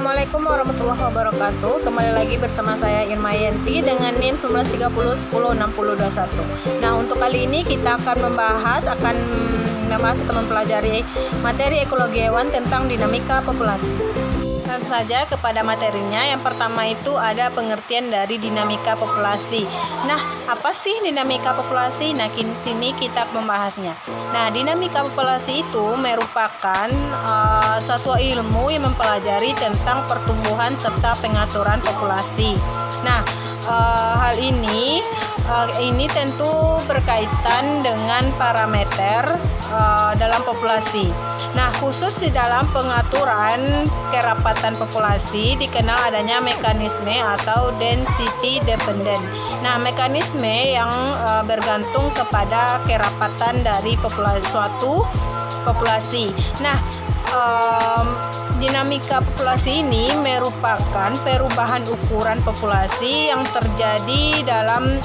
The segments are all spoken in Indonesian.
Assalamualaikum warahmatullahi wabarakatuh. Kembali lagi bersama saya Irma Yenti dengan NIM 1930106021. Nah, untuk kali ini kita akan membahas atau mempelajari materi ekologi hewan tentang dinamika populasi. Langsung saja kepada materinya. Yang pertama itu ada pengertian dari dinamika populasi. Nah, apa sih dinamika populasi? Nah, sini kita membahasnya. Nah, dinamika populasi itu merupakan suatu ilmu yang mempelajari tentang pertumbuhan serta pengaturan populasi. Nah, hal ini tentu berkaitan dengan parameter dalam populasi. Nah, khusus di dalam pengaturan kerapatan populasi dikenal adanya mekanisme atau density dependent. Nah, mekanisme yang bergantung kepada kerapatan dari suatu populasi. Nah, dinamika populasi ini merupakan perubahan ukuran populasi yang terjadi dalam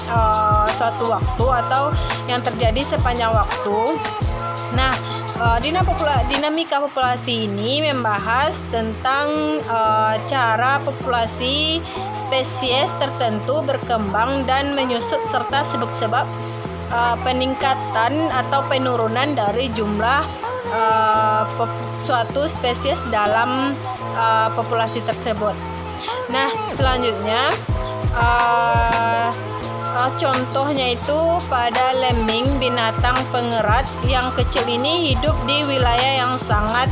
suatu waktu atau yang terjadi sepanjang waktu. Nah, dinamika populasi ini membahas tentang cara populasi spesies tertentu berkembang dan menyusut serta sebab-sebab peningkatan atau penurunan dari jumlah suatu spesies dalam populasi tersebut. Nah, selanjutnya contohnya itu pada lemming, binatang pengerat yang kecil ini hidup di wilayah yang sangat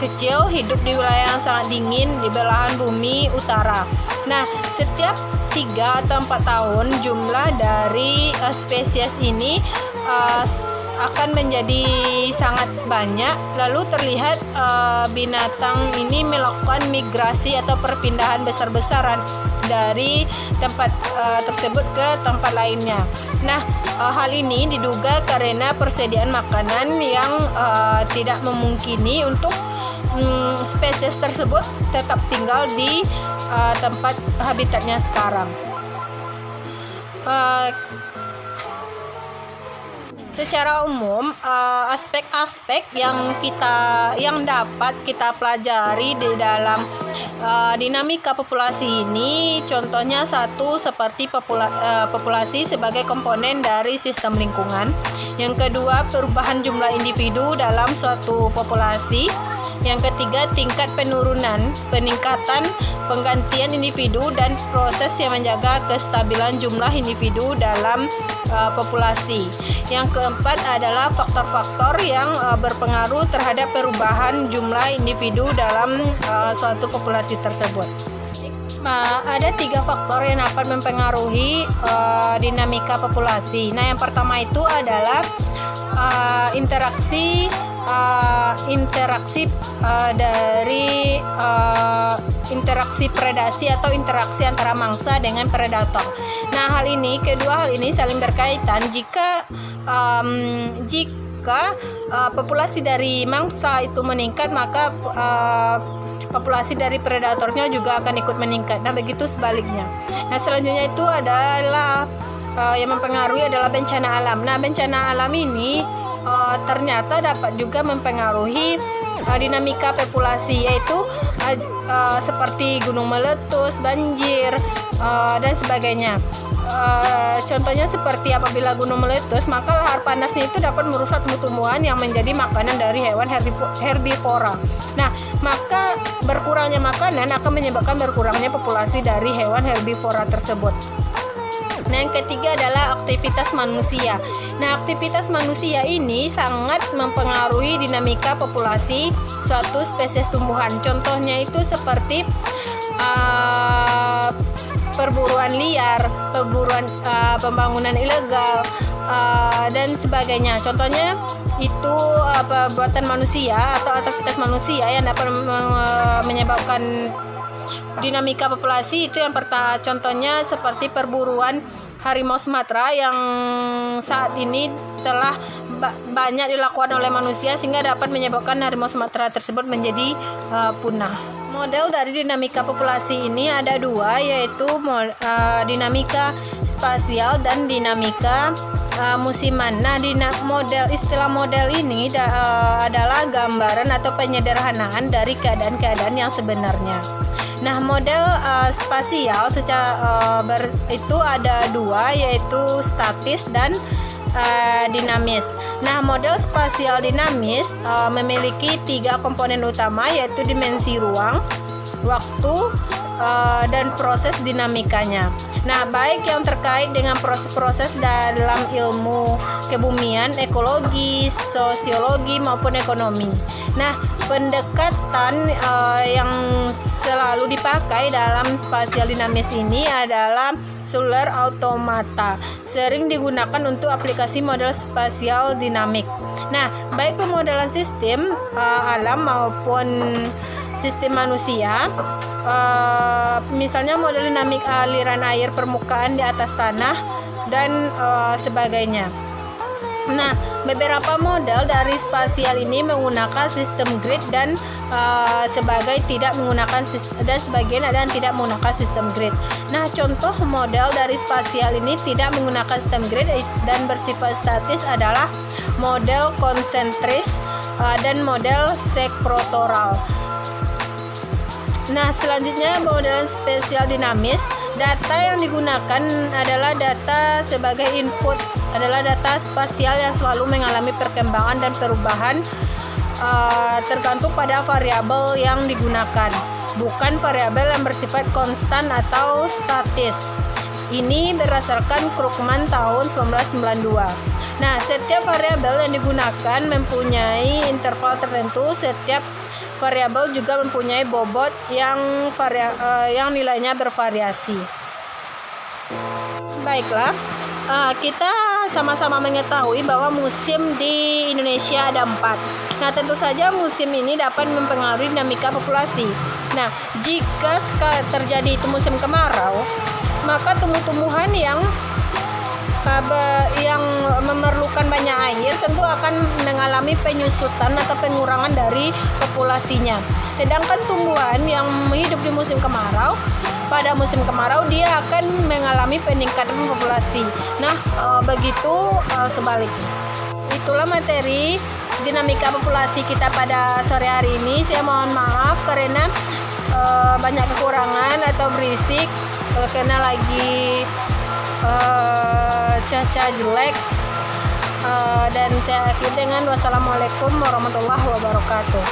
kecil, hidup di wilayah yang sangat dingin di belahan bumi utara. Nah, setiap 3 atau 4 tahun jumlah dari spesies ini akan menjadi sangat banyak. Lalu terlihat binatang ini melakukan migrasi atau perpindahan besar-besaran dari tempat tersebut ke tempat lainnya. Nah, hal ini diduga karena persediaan makanan yang tidak memungkini untuk spesies tersebut tetap tinggal di tempat habitatnya sekarang. Secara umum, aspek-aspek yang dapat kita pelajari di dalam dinamika populasi ini, contohnya satu seperti populasi sebagai komponen dari sistem lingkungan. Yang kedua, perubahan jumlah individu dalam suatu populasi. Yang ketiga, tingkat penurunan, peningkatan, penggantian individu dan proses yang menjaga kestabilan jumlah individu dalam populasi. Yang keempat adalah faktor-faktor yang berpengaruh terhadap perubahan jumlah individu dalam suatu populasi tersebut. Ada 3 faktor yang dapat mempengaruhi dinamika populasi. Nah, yang pertama itu adalah interaksi dari interaksi predasi atau interaksi antara mangsa dengan predator. Nah, kedua hal ini saling berkaitan. Jika populasi dari mangsa itu meningkat, maka populasi dari predatornya juga akan ikut meningkat. Nah, begitu sebaliknya. Nah, selanjutnya itu adalah yang mempengaruhi adalah bencana alam. Nah, bencana alam ini ternyata dapat juga mempengaruhi dinamika populasi, yaitu seperti gunung meletus, banjir, dan sebagainya. Contohnya seperti apabila gunung meletus, maka lahar panasnya itu dapat merusak tumbuhan yang menjadi makanan dari hewan herbivora. Nah, maka berkurangnya makanan akan menyebabkan berkurangnya populasi dari hewan herbivora tersebut. Nah, yang ketiga adalah aktivitas manusia. Nah, aktivitas manusia ini sangat mempengaruhi dinamika populasi suatu spesies tumbuhan. Contohnya itu seperti perburuan liar, pembangunan ilegal, dan sebagainya. Contohnya itu buatan manusia atau aktivitas manusia yang dapat menyebabkan dinamika populasi itu. Yang pertama contohnya seperti perburuan harimau Sumatera yang saat ini telah banyak dilakukan oleh manusia sehingga dapat menyebabkan harimau Sumatera tersebut menjadi punah. Model dari dinamika populasi ini ada dua, yaitu dinamika spasial dan dinamika musiman. Nah, istilah model ini adalah gambaran atau penyederhanaan dari keadaan-keadaan yang sebenarnya. Nah, model spasial itu ada dua, yaitu statis dan dinamis. Nah, model spasial dinamis memiliki 3 komponen utama, yaitu dimensi ruang, waktu, dan proses dinamikanya. Nah, baik yang terkait dengan proses-proses dalam ilmu kebumian, ekologi, sosiologi maupun ekonomi. Nah, pendekatan yang selalu dipakai dalam spasial dinamis ini adalah seluler automata, sering digunakan untuk aplikasi model spasial dinamik. Nah, baik pemodelan sistem alam maupun sistem manusia, misalnya model dinamik aliran air permukaan di atas tanah dan sebagainya. Nah, beberapa model dari spasial ini menggunakan sistem grid dan sebagian ada yang tidak menggunakan sistem grid. Nah, contoh model dari spasial ini tidak menggunakan sistem grid dan bersifat statis adalah model konsentris dan model sektoral. Nah, selanjutnya modelan spasial dinamis. Data yang digunakan adalah data sebagai input, adalah data spasial yang selalu mengalami perkembangan dan perubahan tergantung pada variabel yang digunakan, bukan variabel yang bersifat konstan atau statis. Ini berdasarkan Krugman tahun 1992. Nah, setiap variabel yang digunakan mempunyai interval tertentu. Setiap variabel juga mempunyai bobot yang nilainya bervariasi. Baiklah, kita sama-sama mengetahui bahwa musim di Indonesia ada 4. Nah, tentu saja musim ini dapat mempengaruhi dinamika populasi. Nah, jika terjadi itu musim kemarau, maka tumbuh-tumbuhan yang memerlukan banyak air tentu akan mengalami penyusutan atau pengurangan dari populasinya. Sedangkan tumbuhan yang hidup di musim kemarau, pada musim kemarau dia akan mengalami peningkatan populasi. Nah, begitu sebaliknya. Itulah materi dinamika populasi kita pada sore hari ini. Saya mohon maaf karena banyak kekurangan atau berisik, karena lagi cuaca jelek, dan saya akhiri dengan wassalamualaikum warahmatullahi wabarakatuh.